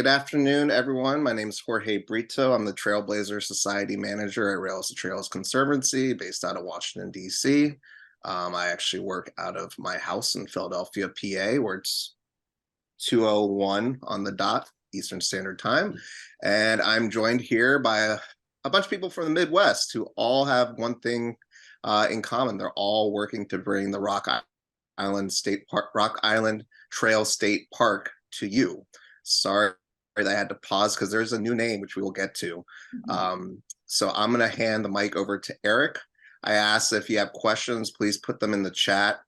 afternoon, everyone. My name is Jorge Brito. I'm the Trailblazer Society Manager at Rails to Trails Conservancy, based out of Washington, D.C. I actually work out of my house in Philadelphia, PA, where it's 2:01 on the dot, Eastern Standard Time. And I'm joined here by a bunch of people from the Midwest who all have one thing in common. They're all working to bring the Rock Island Trail State Park to you. Sorry that I had to pause because there's a new name, which we will get to. So I'm going to hand the mic over to Eric. I asked if you have questions, please put them in the chat.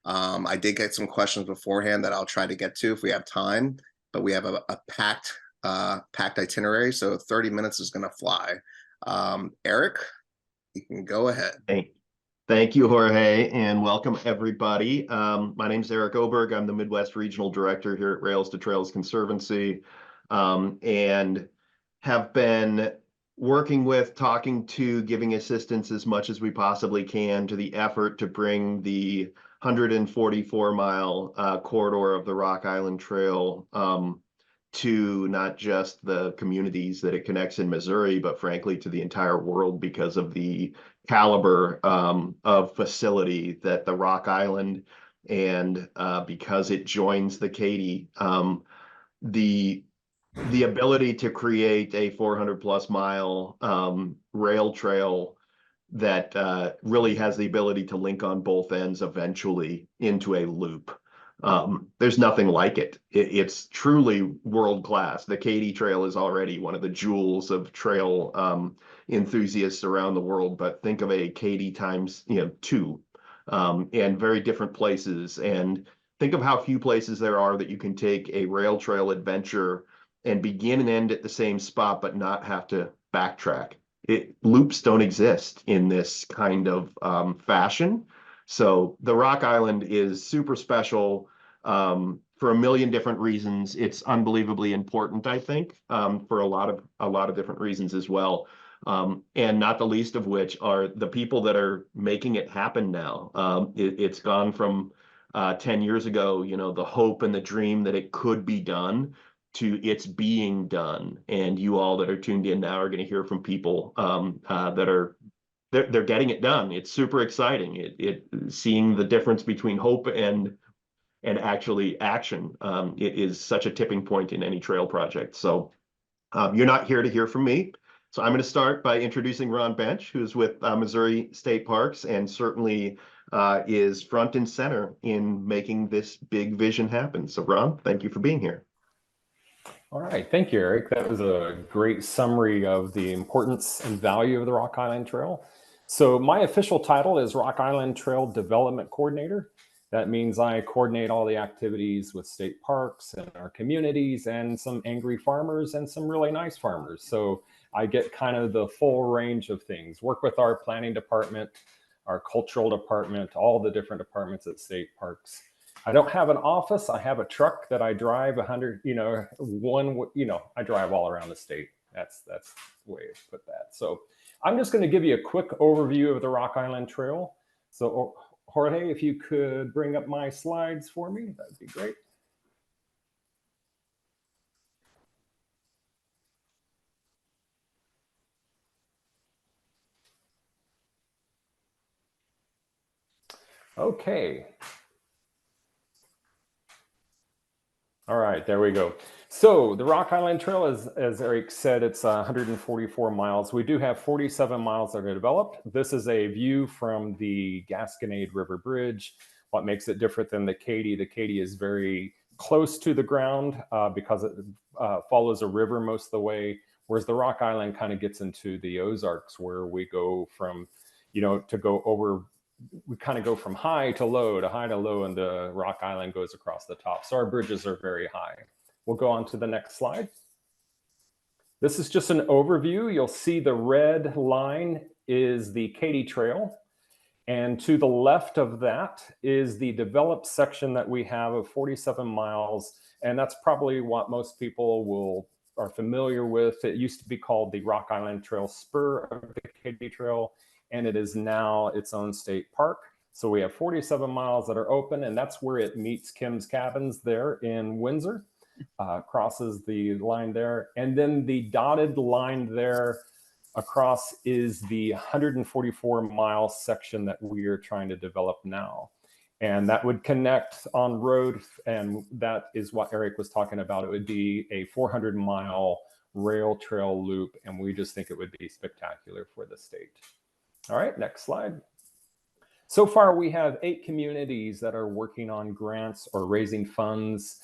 I did get some questions beforehand that I'll try to get to if we have time, but we have a packed itinerary, so 30 minutes is going to fly. Eric, you can go ahead. Thank you, Jorge, and welcome everybody. My name is Eric Oberg. I'm the Midwest Regional Director here at Rails to Trails Conservancy, and have been working with, talking to, giving assistance as much as we possibly can to the effort to bring the 144-mile corridor of the Rock Island Trail to not just the communities that it connects in Missouri, but frankly to the entire world because of the caliber of facility that the Rock Island and because it joins the Katy, the ability to create a 400+ mile rail trail that really has the ability to link on both ends eventually into a loop. There's nothing like it. It's truly world class. The Katy Trail is already one of the jewels of trail enthusiasts around the world, but think of a Katy times 2, and very different places. And think of how few places there are that you can take a rail trail adventure and begin and end at the same spot, but not have to backtrack. Loops don't exist in this kind of fashion. So the Rock Island is super special for a million different reasons. It's unbelievably important, I think, for a lot of different reasons as well. And not the least of which are the people that are making it happen now. It's gone from 10 years ago, the hope and the dream that it could be done to it's being done. And you all that are tuned in now are going to hear from people that are they're getting it done. It's super exciting. Seeing the difference between hope and actually action. It is such a tipping point in any trail project. So you're not here to hear from me. So I'm going to start by introducing Ron Bentch, who's with Missouri State Parks and certainly is front and center in making this big vision happen. So Ron, thank you for being here. All right, thank you, Eric. That was a great summary of the importance and value of the Rock Island Trail. So my official title is Rock Island Trail Development Coordinator. That means I coordinate all the activities with state parks and our communities and some angry farmers and some really nice farmers. So I get kind of the full range of things, work with our planning department, our cultural department, all the different departments at state parks. I don't have an office. I have a truck that I drive I drive all around the state. That's the way to put that. So I'm just going to give you a quick overview of the Rock Island Trail. So Jorge, if you could bring up my slides for me, that'd be great. Okay. All right, there we go. So the Rock Island Trail, as Eric said, it's 144 miles. We do have 47 miles that are developed. This is a view from the Gasconade River Bridge. What makes it different than the Katy is very close to the ground because it follows a river most of the way, whereas the Rock Island kind of gets into the Ozarks where we go from, we kind of go from high to low, and the Rock Island goes across the top. So our bridges are very high. We'll go on to the next slide. This is just an overview. You'll see the red line is the Katy Trail. And to the left of that is the developed section that we have of 47 miles. And that's probably what most people are familiar with. It used to be called the Rock Island Trail Spur of the Katy Trail, and it is now its own state park. So we have 47 miles that are open, and that's where it meets Kim's Cabins there in Windsor. crosses the line there. And then the dotted line there across is the 144-mile section that we are trying to develop now. And that would connect on road, and that is what Eric was talking about. It would be a 400-mile rail trail loop, and we just think it would be spectacular for the state. All right, next slide. So far, we have 8 communities that are working on grants or raising funds.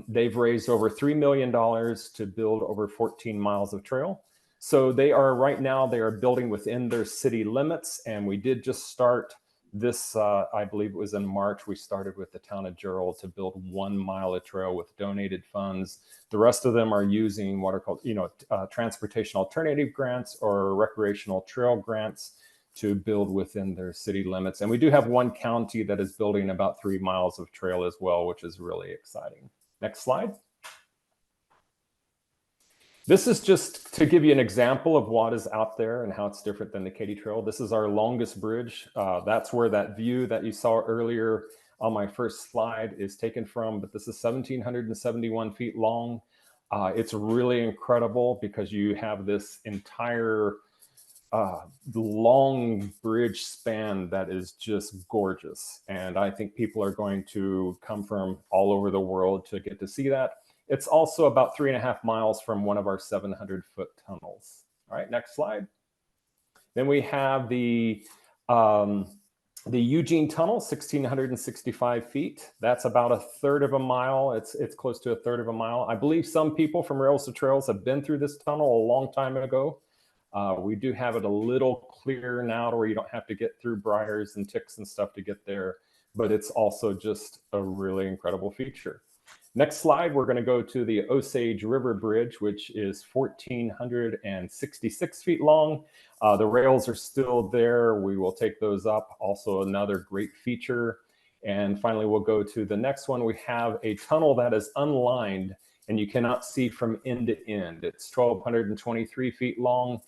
They've raised over $3 million to build over 14 miles of trail. So they are, right now, they are building within their city limits, and we did just start this, I believe it was in March, we started with the town of Gerald to build 1 mile of trail with donated funds. The rest of them are using what are called, transportation alternative grants or recreational trail grants to build within their city limits. And we do have one county that is building about 3 miles of trail as well, which is really exciting. Next slide. This is just to give you an example of what is out there and how it's different than the Katy Trail. This is our longest bridge. That's where that view that you saw earlier on my first slide is taken from, but this is 1,771 feet long. It's really incredible because you have this entire long bridge span that is just gorgeous. And I think people are going to come from all over the world to get to see that. It's also about 3.5 miles from one of our 700-foot tunnels. All right, next slide. Then we have the Eugene Tunnel, 1,665 feet. That's about 1/3 of a mile. It's close to 1/3 of a mile. I believe some people from Rails to Trails have been through this tunnel a long time ago. We do have it a little clearer now to where you don't have to get through briars and ticks and stuff to get there, but it's also just a really incredible feature. Next slide, we're going to go to the Osage River Bridge, which is 1,466 feet long. The rails are still there. We will take those up. Also another great feature. And finally, we'll go to the next one. We have a tunnel that is unlined and you cannot see from end to end. It's 1,223 feet long.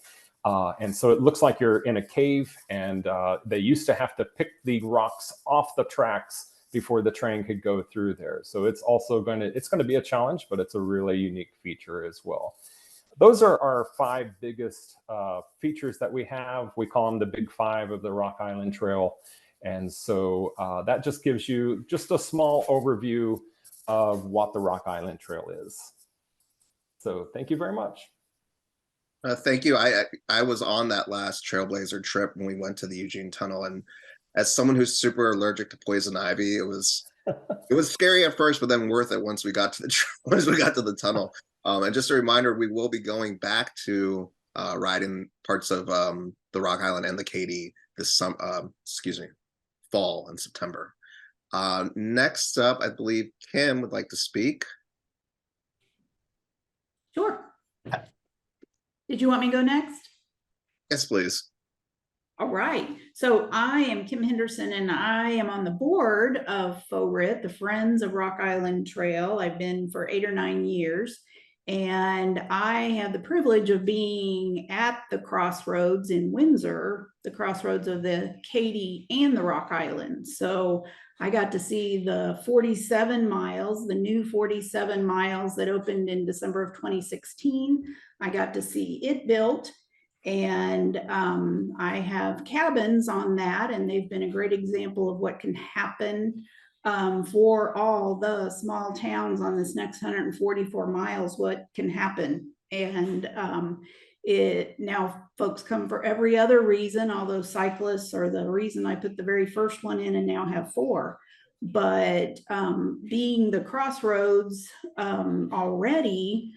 And so it looks like you're in a cave, and they used to have to pick the rocks off the tracks before the train could go through there. So it's also going to be a challenge, but it's a really unique feature as well. Those are our 5 biggest features that we have. We call them the Big 5 of the Rock Island Trail. And so that just gives you just a small overview of what the Rock Island Trail is. So thank you very much. Thank you. I was on that last Trailblazer trip when we went to the Eugene Tunnel, and as someone who's super allergic to poison ivy, it was scary at first, but then worth it once we got to the tunnel. And just a reminder, we will be going back to riding parts of the Rock Island and the Katy this fall in September. Next up, I believe Kim would like to speak. Sure. Did you want me to go next? Yes, please. All right. So I am Kim Henderson, and I am on the board of FORIT, the Friends of Rock Island Trail. I've been for 8 or 9 years, and I have the privilege of being at the crossroads in Windsor, the crossroads of the Katy and the Rock Island. So I got to see the 47 miles, the new 47 miles that opened in December of 2016. I got to see it built. And I have cabins on that, and they've been a great example of what can happen for all the small towns on this next 144 miles, what can happen. And now folks come for every other reason, although cyclists are the reason I put the very first one in and now have 4. But being the crossroads already,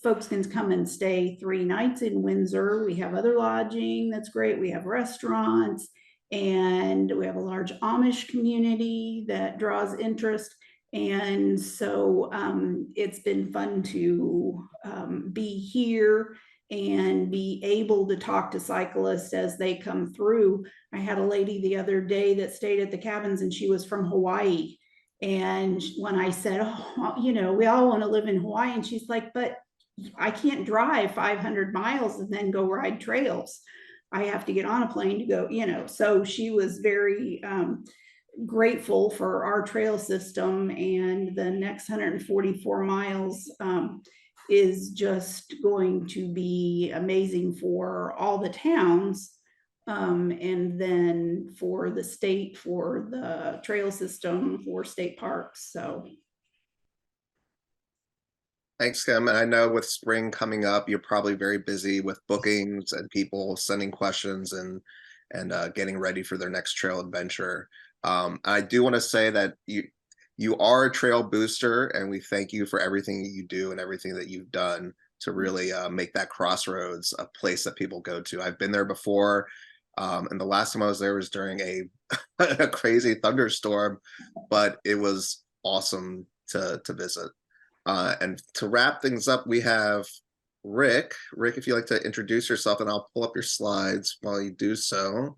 folks can come and stay 3 nights in Windsor. We have other lodging that's great. We have restaurants, and we have a large Amish community that draws interest. And so it's been fun to be here and be able to talk to cyclists as they come through. I had a lady the other day that stayed at the cabins, and she was from Hawaii. And when I said, oh, we all want to live in Hawaii, and she's like, but I can't drive 500 miles and then go ride trails. I have to get on a plane to go, so she was very grateful for our trail system, and the next 144 miles is just going to be amazing for all the towns, and then for the state, for the trail system, for state parks. So Thanks, Kim. And I know with spring coming up, you're probably very busy with bookings and people sending questions and getting ready for their next trail adventure. I do want to say that you are a trail booster, and we thank you for everything you do and everything that you've done to really make that Crossroads a place that people go to. I've been there before, and the last time I was there was during a crazy thunderstorm, but it was awesome to visit. And to wrap things up, we have Rick. Rick, if you'd like to introduce yourself, and I'll pull up your slides while you do so.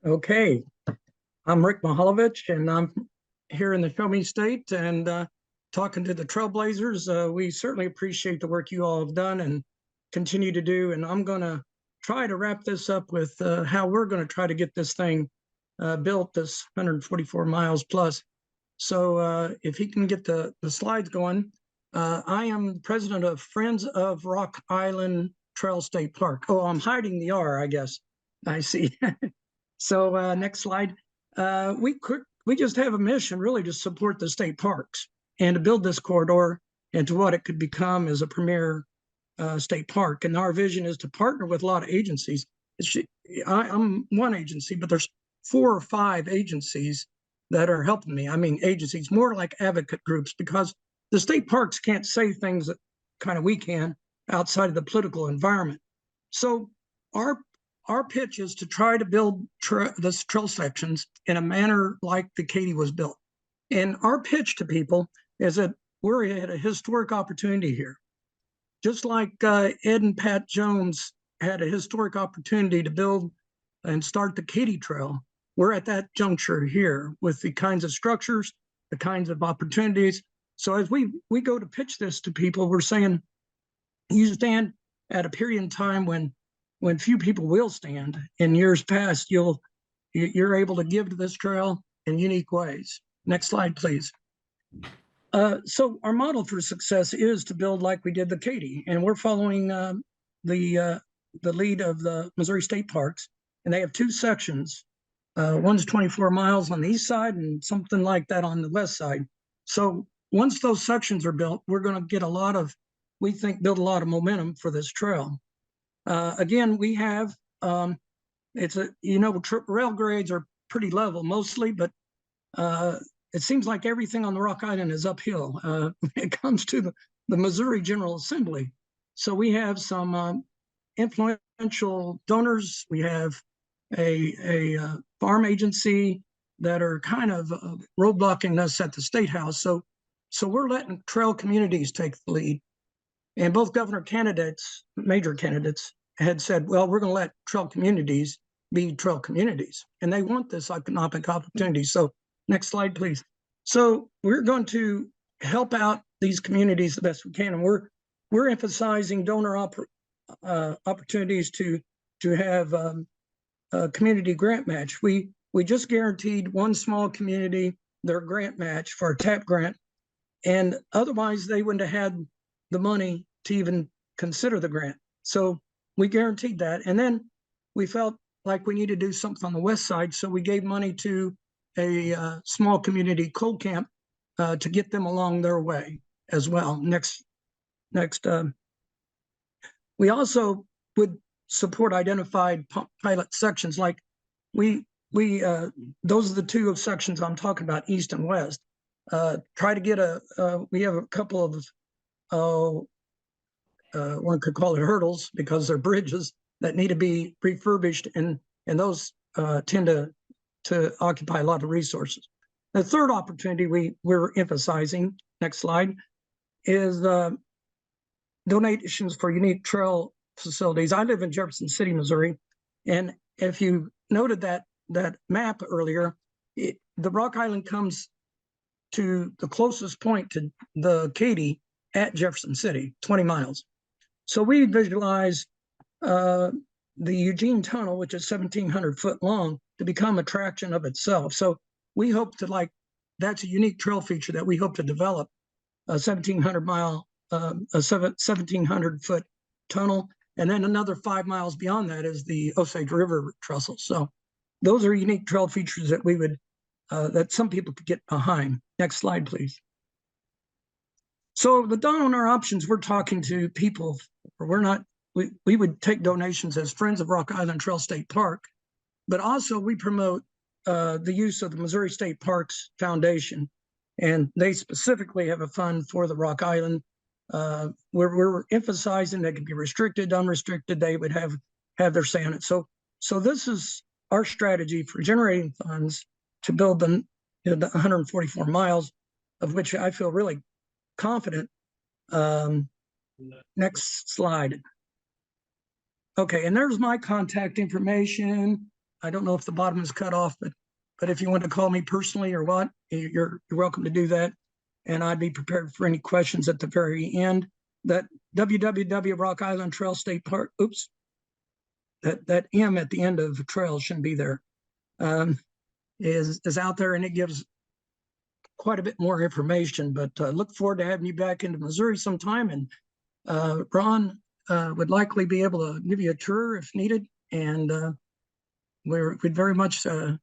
Okay, I'm Rick Mihalevich, and I'm here in the Show Me State and talking to the Trailblazers. We certainly appreciate the work you all have done and continue to do. And I'm going to try to wrap this up with how we're going to try to get this thing built, this 144 miles plus. So if he can get the slides going. I am president of Friends of Rock Island Trail State Park. Oh, I'm hiding the R, I guess. I see. So next slide. We just have a mission really to support the state parks and to build this corridor into what it could become as a premier state park. And our vision is to partner with a lot of agencies. I'm one agency, but there's 4 or 5 agencies that are helping me. I mean, agencies more like advocate groups, because the state parks can't say things that kind of we can outside of the political environment. So our pitch is to try to build this trail sections in a manner like the Katy was built. And our pitch to people is that we're at a historic opportunity here. Just like Ed and Pat Jones had a historic opportunity to build and start the Katy Trail, we're at that juncture here with the kinds of structures, the kinds of opportunities. So as we go to pitch this to people, we're saying you stand at a period in time when few people will stand. In years past, you're able to give to this trail in unique ways. Next slide, please. So our model for success is to build like we did the Katy, and we're following the lead of the Missouri State Parks, and they have 2 sections. One's 24 miles on the east side and something like that on the west side. So once those sections are built, we're going to get we think, build a lot of momentum for this trail. Again, we have, rail grades are pretty level mostly, but it seems like everything on the Rock Island is uphill when it comes to the Missouri General Assembly. So we have some influential donors. We have a farm agency that are kind of roadblocking us at the State House. So we're letting trail communities take the lead. And both governor candidates, major candidates, had said, well, we're going to let trail communities be trail communities. And they want this economic opportunity. So next slide, please. So we're going to help out these communities the best we can. And we're emphasizing donor opportunities to have a community grant match. We just guaranteed one small community their grant match for a TAP grant. And otherwise, they wouldn't have had the money to even consider the grant. So we guaranteed that. And then we felt like we needed to do something on the west side. So we gave money to a small community cold camp to get them along their way as well. Next. We also would support identified pilot sections. Like those are the 2 sections I'm talking about, east and west. Try to get we have a couple of one could call it hurdles because they're bridges that need to be refurbished, and those tend to occupy a lot of resources. The third opportunity we're emphasizing, next slide, is donations for unique trail facilities. I live in Jefferson City, Missouri, and if you noted that map earlier, the Rock Island comes to the closest point to the Katy at Jefferson City, 20 miles. So we visualize the Eugene Tunnel, which is 1,700 foot long, to become an attraction of itself. So we hope to that's a unique trail feature that we hope to develop, a 1,700-mile, a 1,700-foot tunnel. And then another 5 miles beyond that is the Osage River trestle. So those are unique trail features that we would, that some people could get behind. Next slide, please. So the down on our options, we're talking to people. We would take donations as Friends of Rock Island Trail State Park, but also we promote the use of the Missouri State Parks Foundation. And they specifically have a fund for the Rock Island. We're emphasizing they could be restricted, unrestricted, they would have their say on it. So this is our strategy for generating funds to build the 144 miles, of which I feel really confident. Next slide. Okay, and there's my contact information. I don't know if the bottom is cut off, but if you want to call me personally or what, you're welcome to do that. And I'd be prepared for any questions at the very end. That www Rock Island Trail State Park, oops, that M at the end of trail shouldn't be there, is out there, and it gives quite a bit more information. But look forward to having you back into Missouri sometime. And Ron would likely be able to give you a tour if needed. And we'd very much are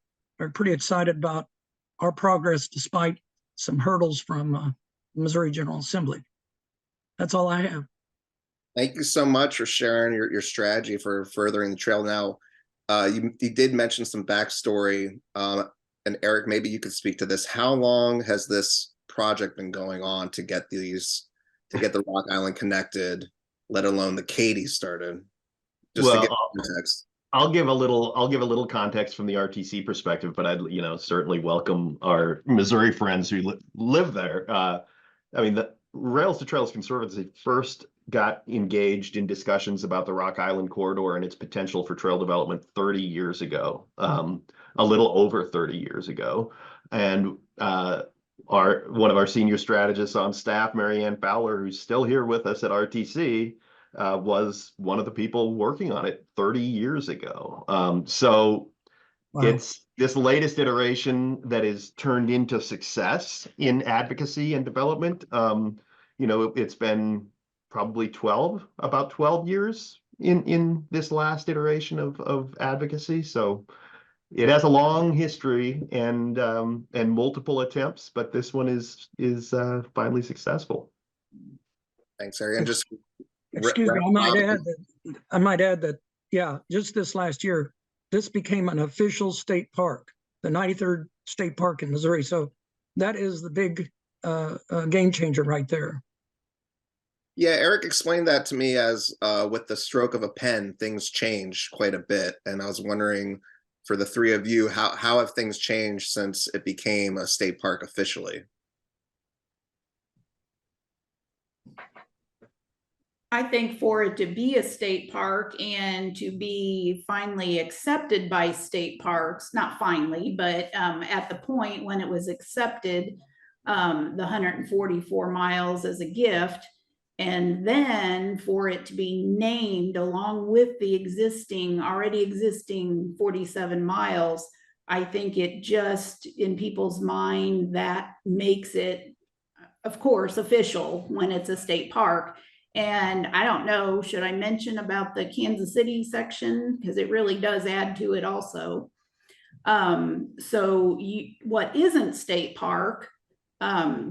pretty excited about our progress despite some hurdles from the Missouri General Assembly. That's all I have. Thank you so much for sharing your strategy for furthering the trail. Now, you did mention some backstory, and Eric, maybe you could speak to this. How long has this project been going on to get the Rock Island connected, let alone the Katy started? Just to get context. I'll give a little context from the RTC perspective, but I'd certainly welcome our Missouri friends who live there. I mean, the Rails to Trails Conservancy first got engaged in discussions about the Rock Island corridor and its potential for trail development 30 years ago, a little over 30 years ago. And one of our senior strategists on staff, Marianne Fowler, who's still here with us at RTC, was one of the people working on it 30 years ago. So wow. It's this latest iteration that is turned into success in advocacy and development. It's been probably about 12 years in this last iteration of advocacy. So it has a long history and multiple attempts, but this one is finally successful. Thanks, Harry. And just excuse me, I might add that, yeah, just this last year, this became an official state park, the 93rd state park in Missouri. So that is the big game changer right there. Yeah, Eric explained that to me as with the stroke of a pen, things change quite a bit. And I was wondering, for the three of you, how have things changed since it became a state park officially? I think for it to be a state park and to be finally accepted by state parks, not finally, but at the point when it was accepted, the 144 miles as a gift, and then for it to be named along with the already existing 47 miles, I think it just, in people's mind, that makes it, of course, official when it's a state park. And I don't know, should I mention about the Kansas City section? Because it really does add to it also. What isn't state park,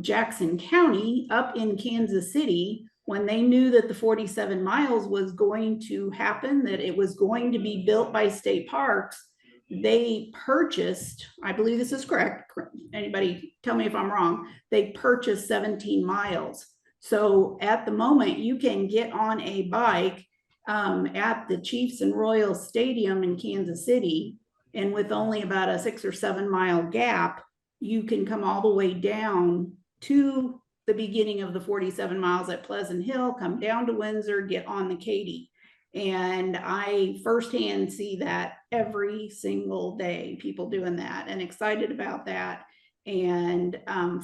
Jackson County up in Kansas City, when they knew that the 47 miles was going to happen, that it was going to be built by state parks, they purchased, I believe this is correct, anybody tell me if I'm wrong, they purchased 17 miles. So at the moment, you can get on a bike at the Chiefs and Royals Stadium in Kansas City, and with only about a 6 or 7 mile gap, you can come all the way down to the beginning of the 47 miles at Pleasant Hill, come down to Windsor, get on the Katy. And I firsthand see that every single day, people doing that and excited about that, and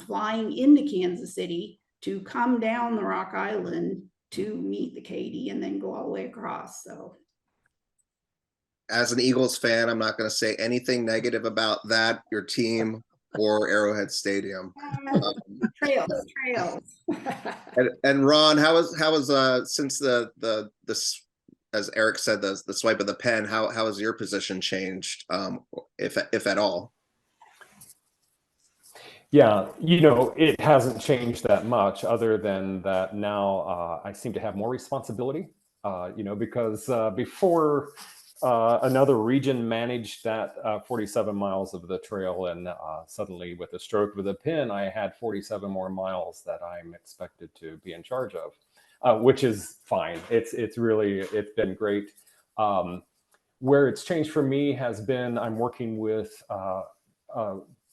flying into Kansas City to come down the Rock Island to meet the Katy and then go all the way across. So as an Eagles fan, I'm not going to say anything negative about that. Your team or Arrowhead Stadium. Trails. And Ron, how was since the as Eric said, the swipe of the pen, how has your position changed, if at all? Yeah, it hasn't changed that much, other than that now I seem to have more responsibility, because before another region managed that 47 miles of the trail, and suddenly with a stroke of the pen, I had 47 more miles that I'm expected to be in charge of, which is fine. It's been great. Where it's changed for me has been I'm working with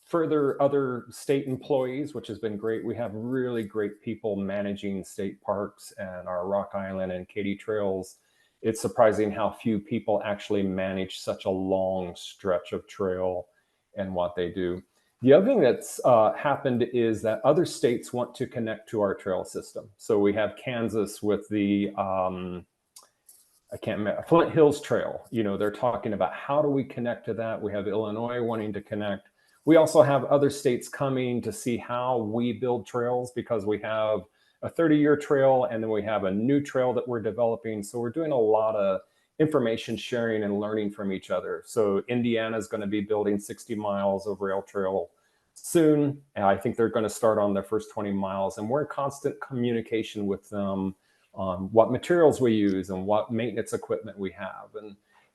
further other state employees, which has been great. We have really great people managing state parks and our Rock Island and Katy trails. It's surprising how few people actually manage such a long stretch of trail and what they do. The other thing that's happened is that other states want to connect to our trail system. So we have Kansas with the I can't remember, Flint Hills Trail. They're talking about how do we connect to that. We have Illinois wanting to connect. We also have other states coming to see how we build trails, because we have a 30-year trail and then we have a new trail that we're developing. So we're doing a lot of information sharing and learning from each other. So Indiana is going to be building 60 miles of rail trail soon. And I think they're going to start on their first 20 miles. And we're in constant communication with them on what materials we use and what maintenance equipment we have.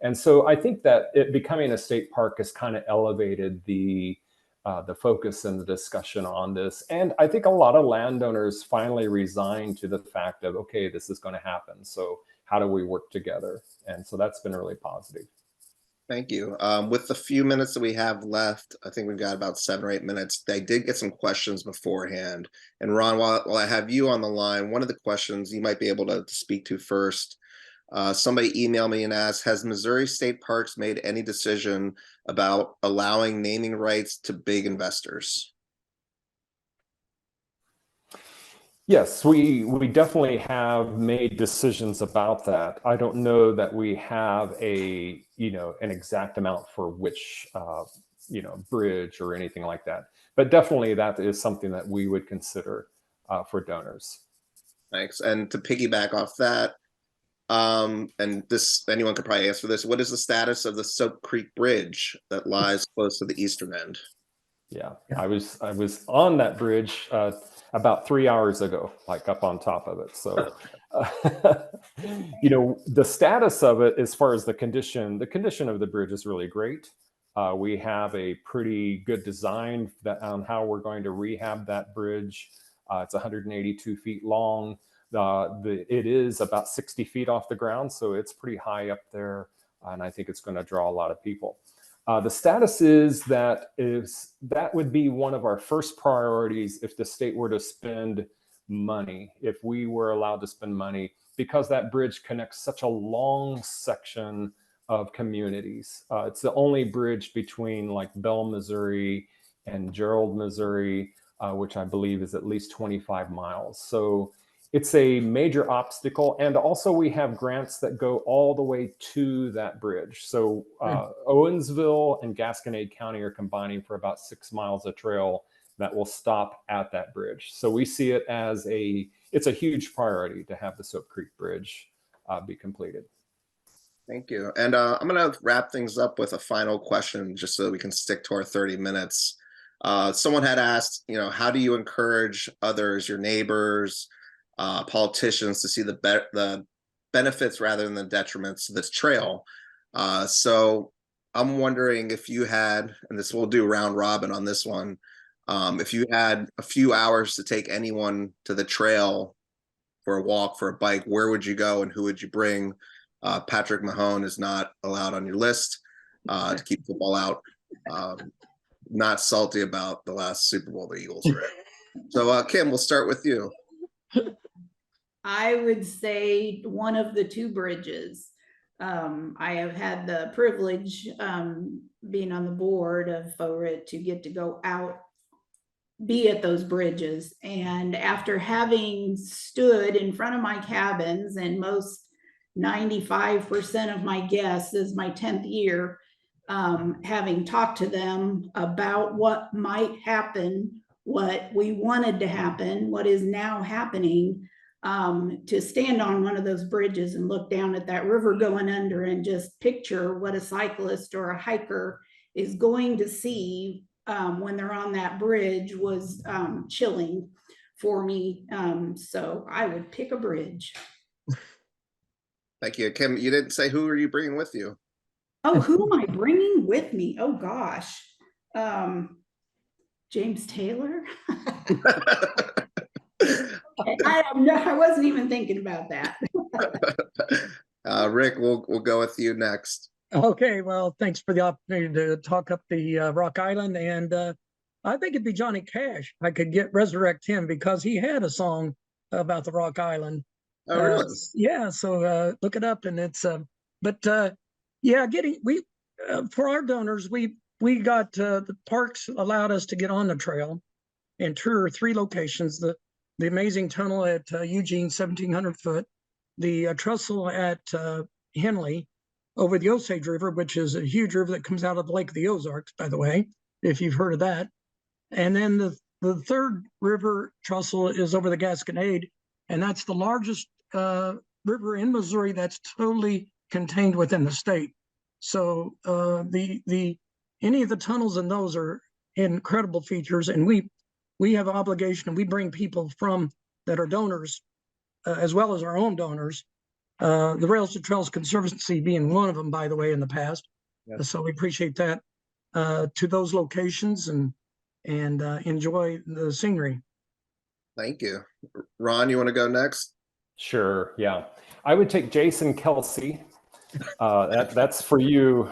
And so I think that it becoming a state park has kind of elevated the focus and the discussion on this. And I think a lot of landowners finally resigned to the fact of, okay, this is going to happen. So how do we work together? And so that's been really positive. Thank you. With the few minutes that we have left, I think we've got about 7 or 8 minutes. I did get some questions beforehand. And Ron, while I have you on the line, one of the questions you might be able to speak to first. Somebody emailed me and asked, has Missouri State Parks made any decision about allowing naming rights to big investors? Yes, we definitely have made decisions about that. I don't know that we have an exact amount for which bridge or anything like that, but definitely that is something that we would consider for donors. Thanks. And to piggyback off that, and this, anyone could probably answer this, what is the status of the Soap Creek Bridge that lies close to the eastern end? Yeah. I was on that bridge about 3 hours ago, like up on top of it. So, the status of it, as far as the condition of the bridge is really great. We have a pretty good design on how we're going to rehab that bridge. It's 182 feet long. It is about 60 feet off the ground, so it's pretty high up there, and I think it's going to draw a lot of people. The status is that would be one of our first priorities if the state were to spend money, if we were allowed to spend money, because that bridge connects such a long section of communities. It's the only bridge between like Bell, Missouri and Gerald, Missouri, which I believe is at least 25 miles. So it's a major obstacle. And also we have grants that go all the way to that bridge. So Owensville and Gasconade County are combining for about 6 miles of trail that will stop at that bridge. So we see it as it's a huge priority to have the Soap Creek Bridge be completed. Thank you. And I'm going to wrap things up with a final question, just so that we can stick to our 30 minutes. Someone had asked, how do you encourage others, your neighbors, politicians, to see the benefits rather than the detriments of this trail? So I'm wondering if you had, and this we'll do round robin on this one, if you had a few hours to take anyone to the trail for a walk, for a bike, where would you go and who would you bring? Patrick Mahone is not allowed on your list to keep football out. Not salty about the last Super Bowl the Eagles were in. So Kim, we'll start with you. I would say one of the 2 bridges. I have had the privilege, being on the board of FORIT, to get to go out, be at those bridges. And after having stood in front of my cabins, and most 95% of my guests is my 10th year, having talked to them about what might happen, what we wanted to happen, what is now happening, to stand on one of those bridges and look down at that river going under and just picture what a cyclist or a hiker is going to see when they're on that bridge was chilling for me. So I would pick a bridge. Thank you. Kim, you didn't say who are you bringing with you? Oh, who am I bringing with me? Oh gosh. James Taylor. I wasn't even thinking about that. Rick, we'll go with you next. Okay, well, thanks for the opportunity to talk up the Rock Island, and I think it'd be Johnny Cash. I could resurrect him because he had a song about the Rock Island. Oh, really? Yeah, so look it up, and it's yeah, for our donors, we got the parks allowed us to get on the trail in 2 or 3 locations. The amazing tunnel at Eugene, 1,700 foot, the trestle at Henley over the Osage River, which is a huge river that comes out of the Lake of the Ozarks, by the way, if you've heard of that. And then the third river trestle is over the Gasconade, and that's the largest river in Missouri that's totally contained within the state. So any of the tunnels in those are incredible features, and we have an obligation, and we bring people from that are donors as well as our own donors. The Rails to Trails Conservancy being one of them, by the way, in the past. Yes. So we appreciate that to those locations and enjoy the scenery. Thank you. Ron, you want to go next? Sure, yeah. I would take Jason Kelsey. That's for you.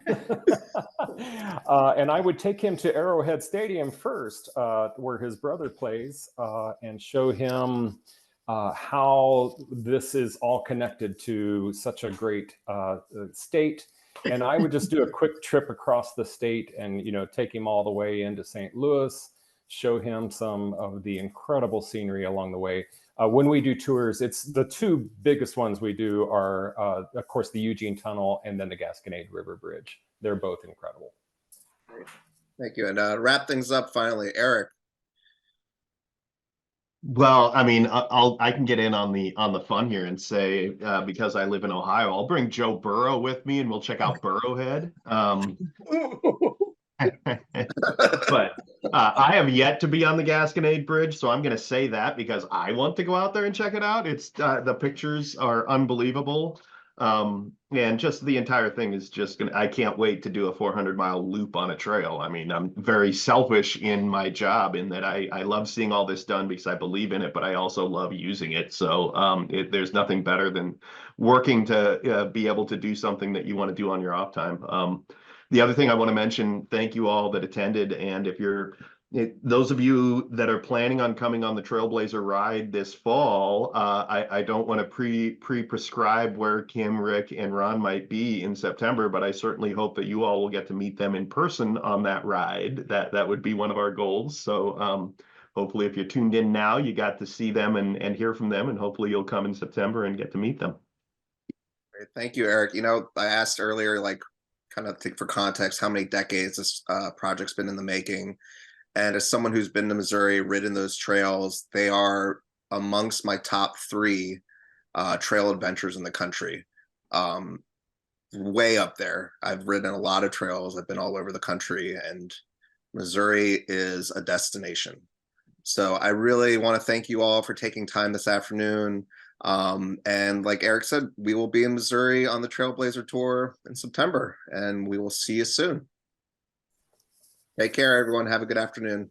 And I would take him to Arrowhead Stadium first, where his brother plays, and show him how this is all connected to such a great state. And I would just do a quick trip across the state and, take him all the way into St. Louis, show him some of the incredible scenery along the way. When we do tours, it's the 2 biggest ones we do are, of course, the Eugene Tunnel and then the Gasconade River Bridge. They're both incredible. Great. Thank you. And wrap things up finally, Eric. Well, I mean, I can get in on the fun here and say because I live in Ohio, I'll bring Joe Burrow with me and we'll check out Burrowhead. But I have yet to be on the Gasconade Bridge, so I'm going to say that because I want to go out there and check it out. It's the pictures are unbelievable. And just the entire thing is just I can't wait to do a 400-mile loop on a trail. I mean, I'm very selfish in my job in that I love seeing all this done because I believe in it, but I also love using it. So there's nothing better than working to be able to do something that you want to do on your off time. The other thing I want to mention, thank you all that attended. And if those of you that are planning on coming on the Trailblazer ride this fall, I don't want to pre-prescribe where Kim, Rick, and Ron might be in September, but I certainly hope that you all will get to meet them in person on that ride. That would be one of our goals. So hopefully if you're tuned in now, you got to see them and hear from them, and hopefully you'll come in September and get to meet them. Great. Thank you, Eric. I asked earlier, kind of think for context, how many decades this project's been in the making. And as someone who's been to Missouri, ridden those trails, they are amongst my top 3 trail adventures in the country. Way up there. I've ridden a lot of trails. I've been all over the country, and Missouri is a destination. So I really want to thank you all for taking time this afternoon. And like Eric said, we will be in Missouri on the Trailblazer tour in September, and we will see you soon. Take care, everyone. Have a good afternoon.